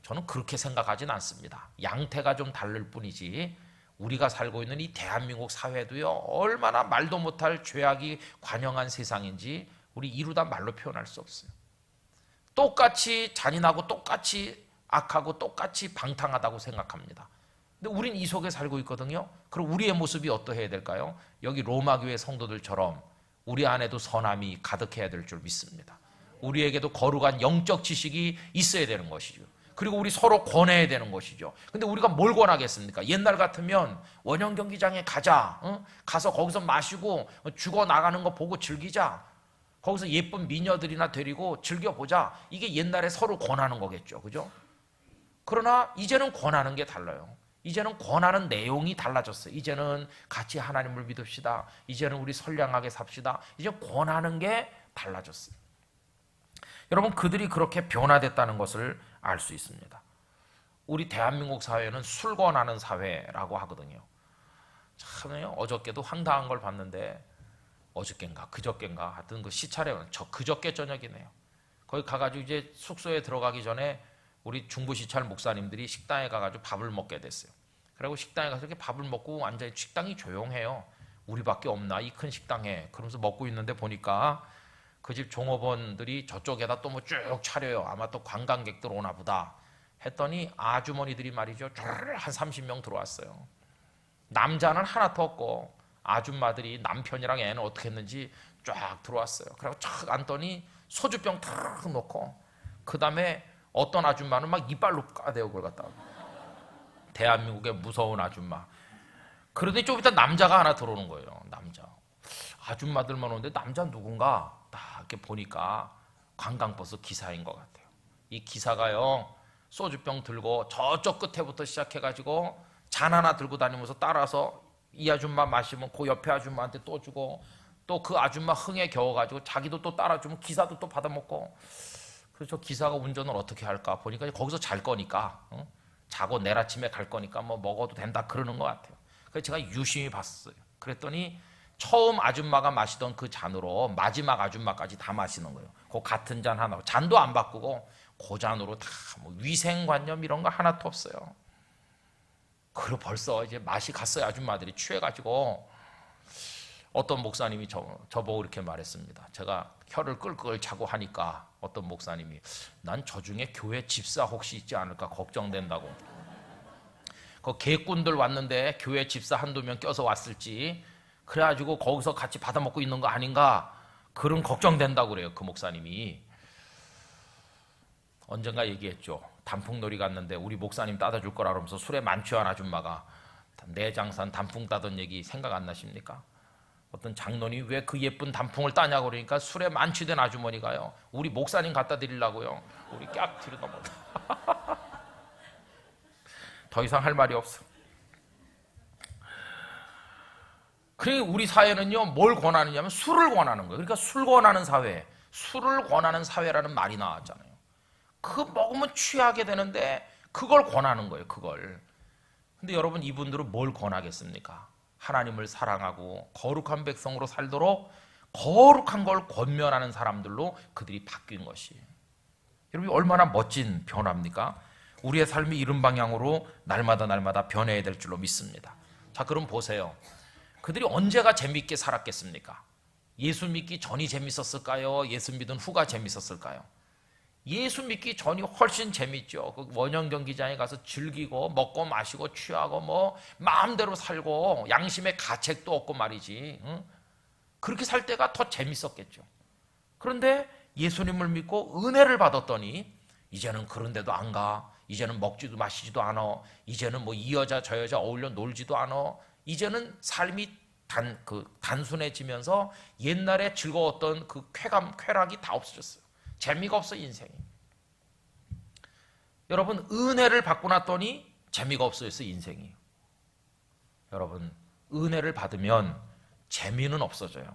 저는 그렇게 생각하진 않습니다. 양태가 좀 다를 뿐이지 우리가 살고 있는 이 대한민국 사회도요, 얼마나 말도 못할 죄악이 관영한 세상인지 우리 이루다 말로 표현할 수 없어요. 똑같이 잔인하고 똑같이 악하고 똑같이 방탕하다고 생각합니다. 근데 우린 이 속에 살고 있거든요. 그럼 우리의 모습이 어떠해야 될까요? 여기 로마 교회 성도들처럼 우리 안에도 선함이 가득해야 될 줄 믿습니다. 우리에게도 거룩한 영적 지식이 있어야 되는 것이죠. 그리고 우리 서로 권해야 되는 것이죠. 근데 우리가 뭘 권하겠습니까? 옛날 같으면 원형 경기장에 가자. 가서 거기서 마시고 죽어나가는 거 보고 즐기자. 거기서 예쁜 미녀들이나 데리고 즐겨보자. 이게 옛날에 서로 권하는 거겠죠. 그죠? 그러나 이제는 권하는 게 달라요. 이제는 권하는 내용이 달라졌어요. 이제는 같이 하나님을 믿읍시다. 이제는 우리 선량하게 삽시다. 이제 권하는 게 달라졌어요. 여러분, 그들이 그렇게 변화됐다는 것을 알 수 있습니다. 우리 대한민국 사회는 술 권하는 사회라고 하거든요. 참요, 어저께도 황당한 걸 봤는데, 어저께인가 그저께인가 하여튼 그 시차례는 그저께 저녁이네요. 거기 가가지고 이제 숙소에 들어가기 전에 우리 중부시찰 목사님들이 식당에 가가지고 밥을 먹게 됐어요. 그리고 식당에 가서 이렇게 밥을 먹고 앉아, 식당이 조용해요. 우리밖에 없나 이 큰 식당에. 그러면서 먹고 있는데 보니까 그 집 종업원들이 저쪽에다 또 뭐 쭉 차려요. 아마 또 관광객들 오나 보다 했더니 아주머니들이 말이죠, 한 30명 들어왔어요. 남자는 하나도 없고 아줌마들이 남편이랑 애는 어떻게 했는지 쫙 들어왔어요. 그리고 쫙 앉더니 소주병 탁 놓고, 그 다음에 어떤 아줌마는 막 이빨로 까대요. 그걸 갖다가. 대한민국의 무서운 아줌마. 그러더니 좀 이따 남자가 하나 들어오는 거예요. 남자. 아줌마들만 오는데 남자 누군가 딱 이렇게 보니까 관광버스 기사인 것 같아요. 이 기사가요, 소주병 들고 저쪽 끝에부터 시작해가지고 잔 하나 들고 다니면서 따라서 이 아줌마 마시면 그 옆에 아줌마한테 또 주고, 또 그 아줌마 흥에 겨워가지고 자기도 또 따라주면 기사도 또 받아먹고. 그래서 저 기사가 운전을 어떻게 할까 보니까 거기서 잘 거니까, 자고 내일 아침에 갈 거니까 뭐 먹어도 된다 그러는 것 같아요. 그래서 제가 유심히 봤어요. 그랬더니 처음 아줌마가 마시던 그 잔으로 마지막 아줌마까지 다 마시는 거예요. 그 같은 잔 하나, 잔도 안 바꾸고 그 잔으로 다 뭐 위생관념 이런 거 하나도 없어요. 그리고 벌써 이제 맛이 갔어요. 아줌마들이 취해가지고. 어떤 목사님이 저보고 이렇게 말했습니다. 제가 혀를 끌끌 차고 하니까 어떤 목사님이, 난 저 중에 교회 집사 혹시 있지 않을까 걱정된다고. 그 개꾼들 왔는데 교회 집사 한두 명 껴서 왔을지, 그래가지고 거기서 같이 받아먹고 있는 거 아닌가, 그런 걱정된다고 그래요. 그 목사님이. 언젠가 얘기했죠. 단풍놀이 갔는데 우리 목사님 따다 줄 거라 그러면서 술에 만취한 아줌마가 내장산 단풍 따던 얘기 생각 안 나십니까? 어떤 장로님이 왜 그 예쁜 단풍을 따냐고 그러니까 술에 만취된 아주머니가요, 우리 목사님 갖다 드리려고요. 우리 깍 뒤로 넘어. 더 이상 할 말이 없어. 그러니까 우리 사회는요, 뭘 권하느냐면 술을 권하는 거예요. 그러니까 술 권하는 사회, 술을 권하는 사회라는 말이 나왔잖아요. 그 먹으면 취하게 되는데 그걸 권하는 거예요. 그걸. 근데 여러분, 이분들은 뭘 권하겠습니까? 하나님을 사랑하고 거룩한 백성으로 살도록 거룩한 걸 권면하는 사람들로 그들이 바뀐 것이에요. 여러분, 얼마나 멋진 변화입니까? 우리의 삶이 이런 방향으로 날마다 변해야 될 줄로 믿습니다. 자, 그럼 보세요. 그들이 언제가 재밌게 살았겠습니까? 예수 믿기 전이 재밌었을까요? 예수 믿은 후가 재밌었을까요? 예수 믿기 전이 훨씬 재밌죠. 그 원형 경기장에 가서 즐기고 먹고 마시고 취하고 뭐 마음대로 살고 양심의 가책도 없고 말이지. 응? 그렇게 살 때가 더 재밌었겠죠. 그런데 예수님을 믿고 은혜를 받았더니 이제는 그런 데도 안 가. 이제는 먹지도 마시지도 않아. 이제는 뭐 이 여자 저 여자 어울려 놀지도 않아. 이제는 삶이 단순해지면서 옛날에 즐거웠던 그 쾌락이 다 없어졌어요. 재미가 없어, 인생이. 여러분, 은혜를 받고 났더니 재미가 없어졌어요, 인생이. 여러분, 은혜를 받으면 재미는 없어져요.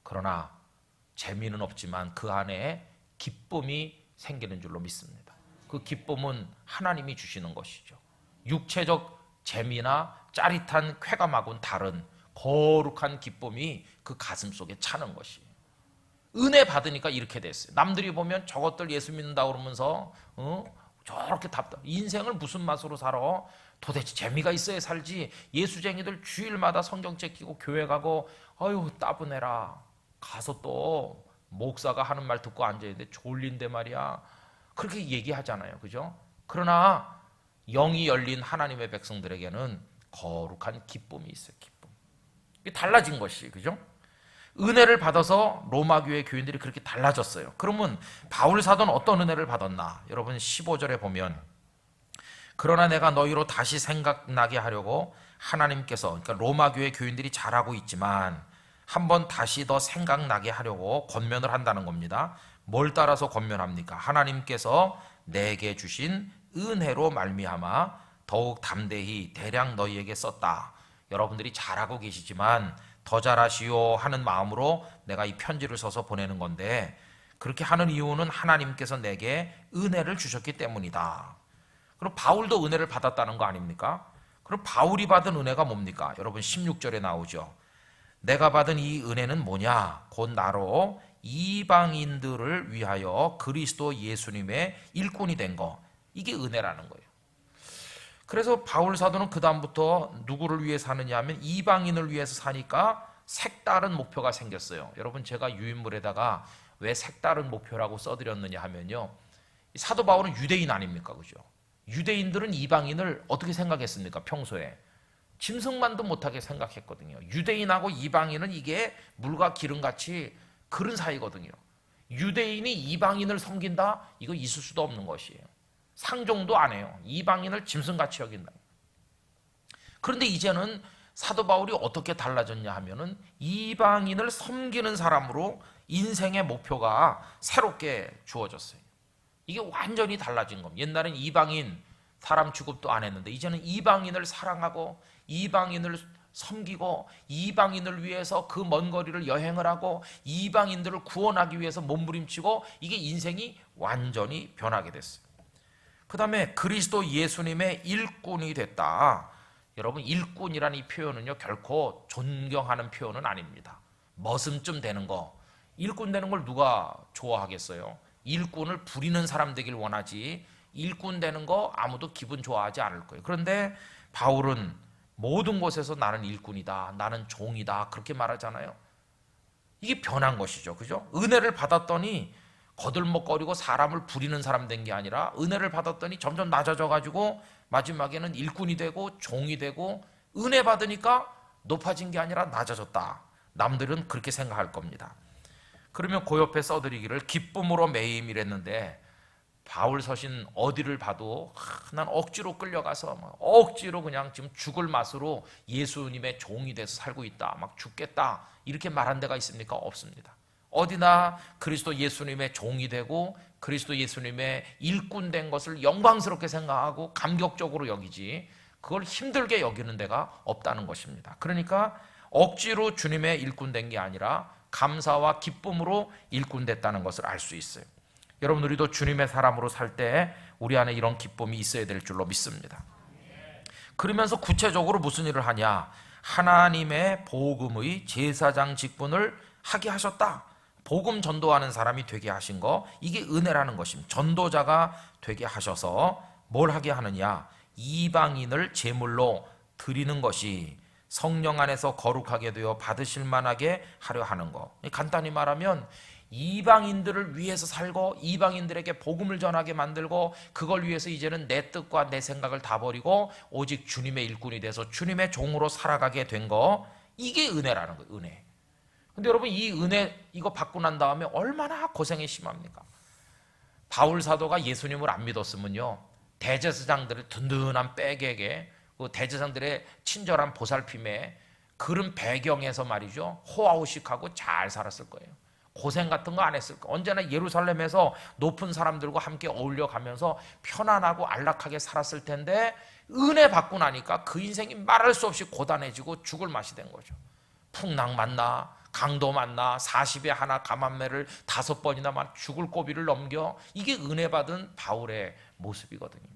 그러나 재미는 없지만 그 안에 기쁨이 생기는 줄로 믿습니다. 그 기쁨은 하나님이 주시는 것이죠. 육체적 재미나 짜릿한 쾌감하고는 다른 거룩한 기쁨이 그 가슴 속에 차는 것이에요. 은혜 받으니까 이렇게 됐어요. 남들이 보면 저것들 예수 믿는다 그러면서 저렇게 답답. 인생을 무슨 맛으로 살아? 도대체 재미가 있어야 살지. 예수쟁이들 주일마다 성경책 끼고 교회 가고 아유 따분해라. 가서 또 목사가 하는 말 듣고 앉아있는데 졸린데 말이야. 그렇게 얘기하잖아요. 그죠? 그러나 영이 열린 하나님의 백성들에게는 거룩한 기쁨이 있어요. 기쁨. 이게 달라진 것이, 그죠? 은혜를 받아서 로마 교회 교인들이 그렇게 달라졌어요. 그러면 바울 사도는 어떤 은혜를 받았나? 여러분 15절에 보면 그러나 내가 너희로 다시 생각나게 하려고 하나님께서, 그러니까 로마 교회 교인들이 잘하고 있지만 한번 다시 더 생각나게 하려고 권면을 한다는 겁니다. 뭘 따라서 권면합니까? 하나님께서 내게 주신 은혜로 말미암아 더욱 담대히 대량 너희에게 썼다. 여러분들이 잘하고 계시지만 더 잘하시오 하는 마음으로 내가 이 편지를 써서 보내는 건데, 그렇게 하는 이유는 하나님께서 내게 은혜를 주셨기 때문이다. 그럼 바울도 은혜를 받았다는 거 아닙니까? 그럼 바울이 받은 은혜가 뭡니까? 여러분 16절에 나오죠. 내가 받은 이 은혜는 뭐냐? 곧 나로 이방인들을 위하여 그리스도 예수님의 일꾼이 된 거. 이게 은혜라는 거예요. 그래서 바울 사도는 그 다음부터 누구를 위해 사느냐 하면 이방인을 위해서 사니까 색다른 목표가 생겼어요. 여러분, 제가 유인물에다가 왜 색다른 목표라고 써드렸느냐 하면요, 사도 바울은 유대인 아닙니까? 그죠? 유대인들은 이방인을 어떻게 생각했습니까? 평소에 짐승만도 못하게 생각했거든요. 유대인하고 이방인은 이게 물과 기름같이 그런 사이거든요. 유대인이 이방인을 섬긴다? 이거 있을 수도 없는 것이에요. 상종도 안 해요. 이방인을 짐승같이 여긴다. 그런데 이제는 사도 바울이 어떻게 달라졌냐 하면은 이방인을 섬기는 사람으로 인생의 목표가 새롭게 주어졌어요. 이게 완전히 달라진 겁니다. 옛날엔 이방인 사람 취급도 안 했는데 이제는 이방인을 사랑하고 이방인을 섬기고 이방인을 위해서 그 먼 거리를 여행을 하고 이방인들을 구원하기 위해서 몸부림치고, 이게 인생이 완전히 변하게 됐어요. 그 다음에 그리스도 예수님의 일꾼이 됐다. 여러분, 일꾼이라는 이 표현은요 결코 존경하는 표현은 아닙니다. 머슴쯤 되는 거, 일꾼 되는 걸 누가 좋아하겠어요? 일꾼을 부리는 사람 되길 원하지 일꾼 되는 거 아무도 기분 좋아하지 않을 거예요. 그런데 바울은 모든 곳에서 나는 일꾼이다, 나는 종이다, 그렇게 말하잖아요. 이게 변한 것이죠. 그죠? 은혜를 받았더니 거들먹거리고 사람을 부리는 사람 된 게 아니라 은혜를 받았더니 점점 낮아져 가지고 마지막에는 일꾼이 되고 종이 되고, 은혜 받으니까 높아진 게 아니라 낮아졌다. 남들은 그렇게 생각할 겁니다. 그러면 그 옆에 써드리기를 기쁨으로 매임이랬는데, 바울 서신 어디를 봐도 난 억지로 끌려가서 억지로 그냥 지금 죽을 맛으로 예수님의 종이 돼서 살고 있다, 막 죽겠다, 이렇게 말한 데가 있습니까? 없습니다. 어디나 그리스도 예수님의 종이 되고 그리스도 예수님의 일꾼 된 것을 영광스럽게 생각하고 감격적으로 여기지 그걸 힘들게 여기는 데가 없다는 것입니다. 그러니까 억지로 주님의 일꾼 된 게 아니라 감사와 기쁨으로 일꾼 됐다는 것을 알 수 있어요. 여러분, 우리도 주님의 사람으로 살 때 우리 안에 이런 기쁨이 있어야 될 줄로 믿습니다. 그러면서 구체적으로 무슨 일을 하냐? 하나님의 복음의 제사장 직분을 하게 하셨다. 복음 전도하는 사람이 되게 하신 거, 이게 은혜라는 것입니다. 전도자가 되게 하셔서 뭘 하게 하느냐? 이방인을 제물로 드리는 것이 성령 안에서 거룩하게 되어 받으실 만하게 하려 하는 거. 간단히 말하면 이방인들을 위해서 살고 이방인들에게 복음을 전하게 만들고, 그걸 위해서 이제는 내 뜻과 내 생각을 다 버리고 오직 주님의 일꾼이 돼서 주님의 종으로 살아가게 된 거, 이게 은혜라는 거예요. 은혜. 근데 여러분, 이 은혜 이거 받고 난 다음에 얼마나 고생이 심합니까? 바울 사도가 예수님을 안 믿었으면요, 대제사장들을 든든한 백에게, 그 대제사장들의 친절한 보살핌에 그런 배경에서 말이죠, 호화호식하고 잘 살았을 거예요. 고생 같은 거 안 했을 거예요. 언제나 예루살렘에서 높은 사람들과 함께 어울려 가면서 편안하고 안락하게 살았을 텐데, 은혜 받고 나니까 그 인생이 말할 수 없이 고단해지고 죽을 맛이 된 거죠. 풍랑 만나, 강도 만나, 40에 하나 감암매를 5번이나 막 죽을 고비를 넘겨. 이게 은혜 받은 바울의 모습이거든요.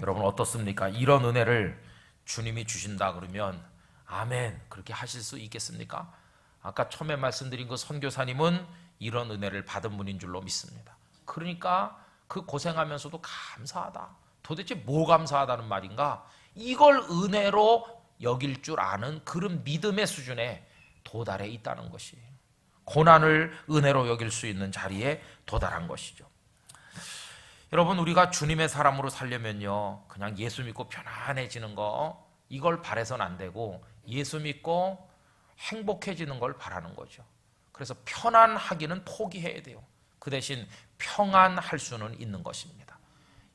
여러분, 어떻습니까? 이런 은혜를 주님이 주신다 그러면 아멘, 그렇게 하실 수 있겠습니까? 아까 처음에 말씀드린 그 선교사님은 이런 은혜를 받은 분인 줄로 믿습니다. 그러니까 그 고생하면서도 감사하다. 도대체 뭐 감사하다는 말인가? 이걸 은혜로 여길 줄 아는 그런 믿음의 수준에 도달해 있다는 것이에요. 고난을 은혜로 여길 수 있는 자리에 도달한 것이죠. 여러분, 우리가 주님의 사람으로 살려면요, 그냥 예수 믿고 편안해지는 거, 이걸 바라서는 안 되고 예수 믿고 행복해지는 걸 바라는 거죠. 그래서 편안하기는 포기해야 돼요. 그 대신 평안할 수는 있는 것입니다.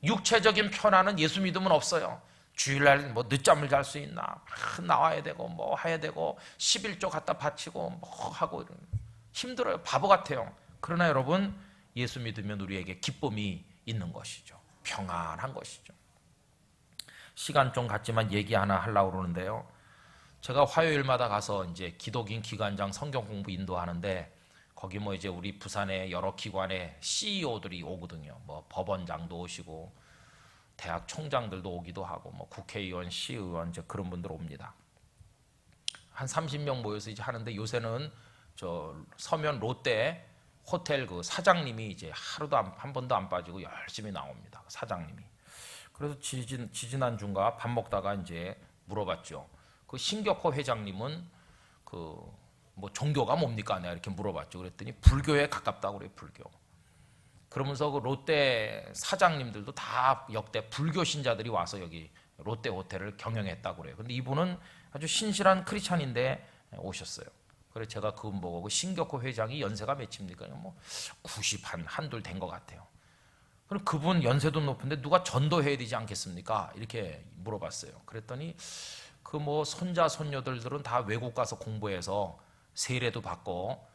육체적인 편안은 예수 믿으면 없어요. 주일날 뭐 늦잠을 잘 수 있나, 나와야 되고 뭐 해야 되고 11조 갖다 바치고 뭐 하고 힘들어요. 바보 같아요. 그러나 여러분, 예수 믿으면 우리에게 기쁨이 있는 것이죠. 평안한 것이죠. 시간 좀 갖지만 얘기 하나 하려고 그러는데요, 제가 화요일마다 가서 이제 기독인 기관장 성경 공부 인도하는데, 거기 뭐 이제 우리 부산의 여러 기관의 CEO들이 오거든요. 뭐 법원장도 오시고 대학 총장들도 오기도 하고 뭐 국회의원, 시의원, 이제 그런 분들 옵니다. 한 30명 모여서 이제 하는데, 요새는 저 서면 롯데 호텔 그 사장님이 이제 하루도 한 번도 안 빠지고 열심히 나옵니다. 사장님이. 그래서 지지난주인가 밥 먹다가 이제 물어봤죠. 그 신격호 회장님은 그 뭐 종교가 뭡니까? 내가 이렇게 물어봤죠. 그랬더니 불교에 가깝다고 그래요. 불교. 그러면서 그 롯데 사장님들도 다 역대 불교 신자들이 와서 여기 롯데 호텔을 경영했다고 그래요. 근데 이분은 아주 신실한 크리스찬인데 오셨어요. 그래서 제가 그분 보고, 그 신격호 회장이 연세가 몇입니까? 뭐 90 한둘 된 것 같아요. 그럼 그분 연세도 높은데 누가 전도해야 되지 않겠습니까? 이렇게 물어봤어요. 그랬더니 그 뭐 손자 손녀들은 다 외국 가서 공부해서 세례도 받고,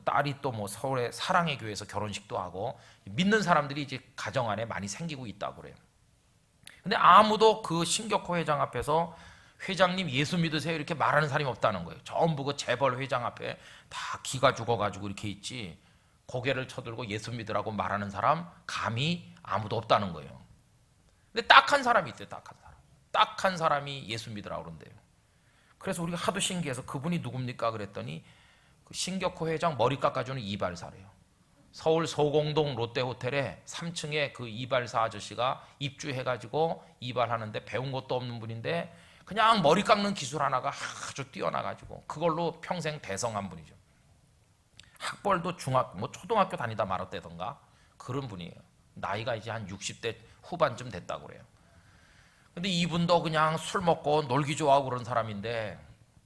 딸이 또 뭐 서울의 사랑의 교회에서 결혼식도 하고, 믿는 사람들이 이제 가정 안에 많이 생기고 있다고 그래요. 근데 아무도 그 신격호 회장 앞에서 회장님 예수 믿으세요 이렇게 말하는 사람이 없다는 거예요. 전부 그 재벌 회장 앞에 다 기가 죽어가지고 이렇게 있지, 고개를 쳐들고 예수 믿으라고 말하는 사람 감히 아무도 없다는 거예요. 근데 딱 한 사람이 있대요. 딱 한 사람. 딱 한 사람이 예수 믿으라고 그런대요. 그래서 우리가 하도 신기해서 그분이 누굽니까 그랬더니, 그 신격호 회장 머리 깎아주는 이발사래요. 서울 소공동 롯데호텔에 3층에 그 이발사 아저씨가 입주해가지고 이발하는데 배운 것도 없는 분인데 그냥 머리 깎는 기술 하나가 아주 뛰어나가지고 그걸로 평생 대성한 분이죠. 학벌도 뭐 초등학교 다니다 말았다던가 그런 분이에요. 나이가 이제 한 60대 후반쯤 됐다고 그래요. 근데 이분도 그냥 술 먹고 놀기 좋아하고 그런 사람인데,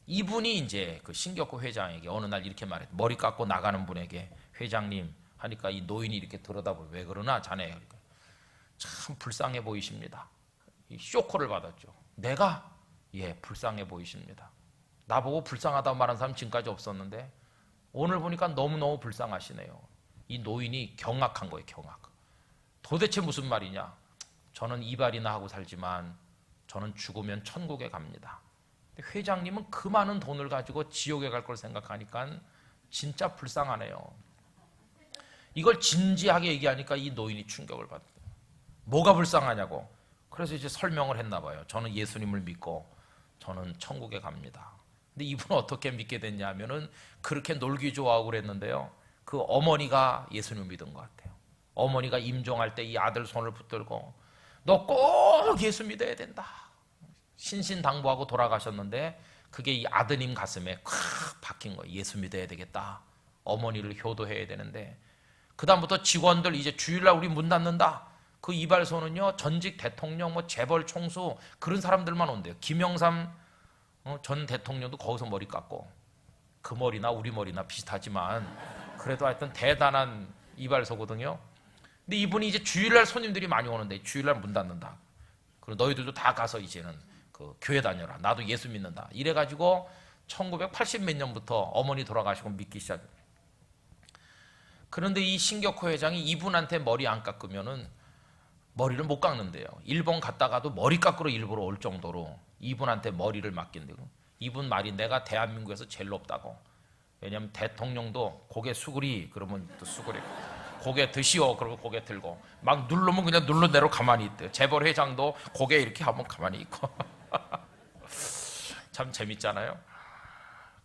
이분이 이제 그 신격호 회장에게 어느 날 이렇게 말해. 머리 깎고 나가는 분에게, 회장님 하니까 이 노인이 이렇게 들여다보고, 왜 그러나 자네? 그러니까 참 불쌍해 보이십니다. 이 쇼크를 받았죠. 내가? 예, 불쌍해 보이십니다. 나보고 불쌍하다고 말한 사람 지금까지 없었는데 오늘 보니까 너무너무 불쌍하시네요. 이 노인이 경악한 거예요. 경악. 도대체 무슨 말이냐? 저는 이발이나 하고 살지만 저는 죽으면 천국에 갑니다. 회장님은 그 많은 돈을 가지고 지옥에 갈 걸 생각하니까 진짜 불쌍하네요. 이걸 진지하게 얘기하니까 이 노인이 충격을 받아요. 뭐가 불쌍하냐고. 그래서 이제 설명을 했나 봐요. 저는 예수님을 믿고 저는 천국에 갑니다. 근데 이분은 어떻게 믿게 됐냐 하면은 그렇게 놀기 좋아하고 그랬는데요. 그 어머니가 예수님을 믿은 것 같아요. 어머니가 임종할 때 이 아들 손을 붙들고 너 꼭 예수 믿어야 된다. 신신당부하고 돌아가셨는데 그게 이 아드님 가슴에 콱 박힌 거예요. 예수 믿어야 되겠다. 어머니를 효도해야 되는데 그다음부터 직원들 이제 주일날 우리 문 닫는다. 그 이발소는요 전직 대통령 뭐 재벌 총수 그런 사람들만 온대요. 김영삼 전 대통령도 거기서 머리 깎고 그 머리나 우리 머리나 비슷하지만 그래도 하여튼 대단한 이발소거든요. 근데 이분이 이제 주일날 손님들이 많이 오는데 주일날 문 닫는다. 그리고 너희들도 다 가서 이제는 그 교회 다녀라. 나도 예수 믿는다. 이래가지고 1980 몇 년부터 어머니 돌아가시고 믿기 시작해요. 그런데 이 신격호 회장이 이분한테 머리 안 깎으면은 머리를 못 깎는데요. 일본 갔다가도 머리 깎으러 일부러 올 정도로 이분한테 머리를 맡긴대요. 이분 말이 내가 대한민국에서 제일 높다고. 왜냐하면 대통령도 고개 수그리 그러면 또 수그리 고개 드시오 그러면 고개 들고 막 누르면 그냥 눌른 대로 가만히 있대요. 재벌 회장도 고개 이렇게 하면 가만히 있고 참 재밌잖아요.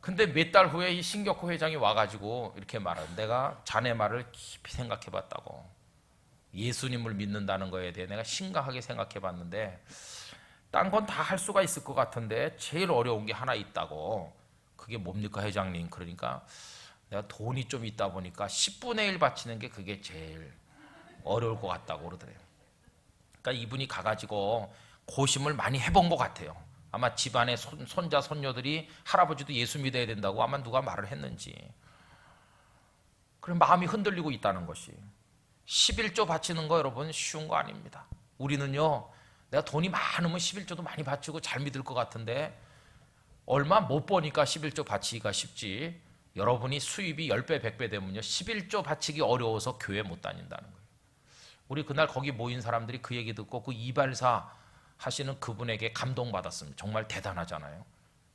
근데 몇 달 후에 이 신격호 회장이 와가지고 이렇게 말해요. 내가 자네 말을 깊이 생각해봤다고. 예수님을 믿는다는 거에 대해 내가 심각하게 생각해봤는데 딴 건 다 할 수가 있을 것 같은데 제일 어려운 게 하나 있다고. 그게 뭡니까 회장님? 그러니까 내가 돈이 좀 있다 보니까 10분의 1 바치는 게 그게 제일 어려울 것 같다고 그러더래요. 그러니까 이분이 가가지고 고심을 많이 해본 것 같아요. 아마 집안의 손자 손녀들이 할아버지도 예수 믿어야 된다고 아마 누가 말을 했는지. 그럼 마음이 흔들리고 있다는 것이. 11조 바치는 거 여러분 쉬운 거 아닙니다. 우리는요 내가 돈이 많으면 11조도 많이 바치고 잘 믿을 것 같은데 얼마 못 버니까 11조 바치기가 쉽지. 여러분이 수입이 10배 100배 되면요 11조 바치기 어려워서 교회 못 다닌다는 거예요. 우리 그날 거기 모인 사람들이 그 얘기 듣고 그 이발사 하시는 그분에게 감동받았습니다. 정말 대단하잖아요.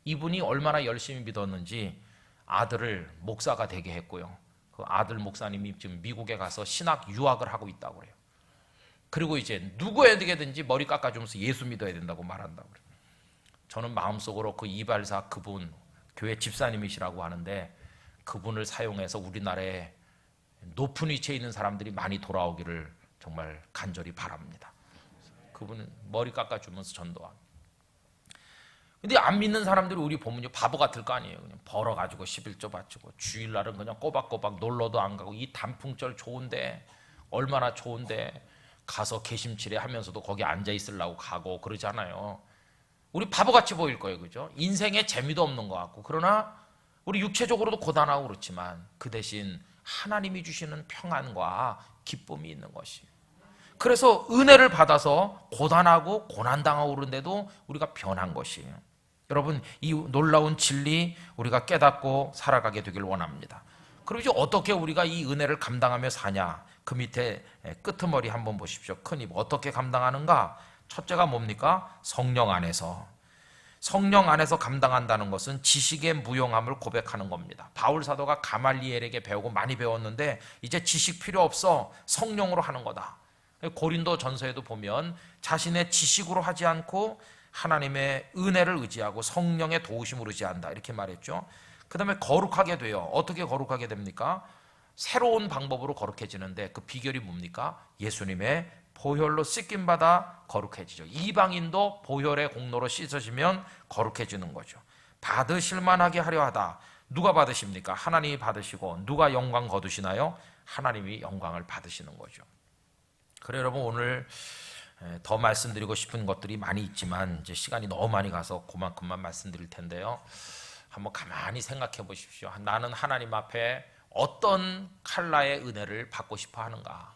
이분이 얼마나 열심히 믿었는지 아들을 목사가 되게 했고요. 그 아들 목사님이 지금 미국에 가서 신학 유학을 하고 있다고 그래요. 그리고 이제 누구에게든지 머리 깎아주면서 예수 믿어야 된다고 말한다고 그래요. 저는 마음속으로 그 이발사 그분 교회 집사님이시라고 하는데 그분을 사용해서 우리나라에 높은 위치에 있는 사람들이 많이 돌아오기를 정말 간절히 바랍니다. 그분은 머리 깎아주면서 전도하고. 근데 안 믿는 사람들이 우리 보면요 바보 같을 거 아니에요. 그냥 벌어가지고 11조 바치고 주일날은 그냥 꼬박꼬박 놀러도 안 가고 이 단풍절 좋은데 얼마나 좋은데 가서 개심치레 하면서도 거기 앉아 있으려고 가고 그러잖아요. 우리 바보같이 보일 거예요. 그죠? 인생에 재미도 없는 것 같고 그러나 우리 육체적으로도 고단하고 그렇지만 그 대신 하나님이 주시는 평안과 기쁨이 있는 것이에요. 그래서 은혜를 받아서 고단하고 고난당하고 그런데도 우리가 변한 것이에요. 여러분 이 놀라운 진리 우리가 깨닫고 살아가게 되길 원합니다. 그럼 이제 어떻게 우리가 이 은혜를 감당하며 사냐? 그 밑에 끄트머리 한번 보십시오. 큰 입 어떻게 감당하는가? 첫째가 뭡니까? 성령 안에서. 성령 안에서 감당한다는 것은 지식의 무용함을 고백하는 겁니다. 바울 사도가 가말리엘에게 배우고 많이 배웠는데 이제 지식 필요 없어. 성령으로 하는 거다. 고린도 전서에도 보면 자신의 지식으로 하지 않고 하나님의 은혜를 의지하고 성령의 도우심을 의지한다 이렇게 말했죠. 그 다음에 거룩하게 돼요. 어떻게 거룩하게 됩니까? 새로운 방법으로 거룩해지는데 그 비결이 뭡니까? 예수님의 보혈로 씻김받아 거룩해지죠. 이방인도 보혈의 공로로 씻어지면 거룩해지는 거죠. 받으실 만하게 하려 하다. 누가 받으십니까? 하나님이 받으시고 누가 영광 거두시나요? 하나님이 영광을 받으시는 거죠. 그래 여러분 오늘 더 말씀드리고 싶은 것들이 많이 있지만 이제 시간이 너무 많이 가서 그만큼만 말씀드릴 텐데요. 한번 가만히 생각해 보십시오. 나는 하나님 앞에 어떤 컬러의 은혜를 받고 싶어 하는가?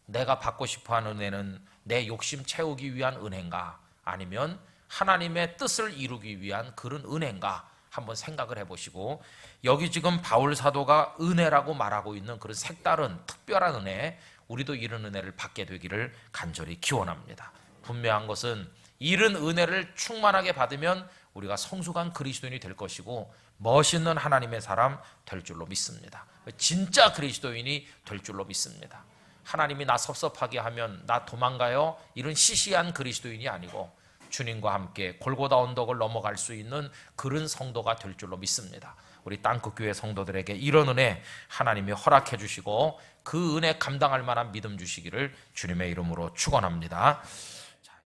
내가 받고 싶어 하는 은혜는 내 욕심 채우기 위한 은혜인가? 아니면 하나님의 뜻을 이루기 위한 그런 은혜인가? 한번 생각을 해보시고 여기 지금 바울 사도가 은혜라고 말하고 있는 그런 색다른 특별한 은혜 우리도 이런 은혜를 받게 되기를 간절히 기원합니다. 분명한 것은 이런 은혜를 충만하게 받으면 우리가 성숙한 그리스도인이 될 것이고 멋있는 하나님의 사람 될 줄로 믿습니다. 진짜 그리스도인이 될 줄로 믿습니다. 하나님이 나 섭섭하게 하면 나 도망가요, 이런 시시한 그리스도인이 아니고 주님과 함께 골고다 언덕을 넘어갈 수 있는 그런 성도가 될 줄로 믿습니다. 우리 땅끝교회 성도들에게 이런 은혜 하나님이 허락해 주시고 그 은혜 감당할 만한 믿음 주시기를 주님의 이름으로 축원합니다.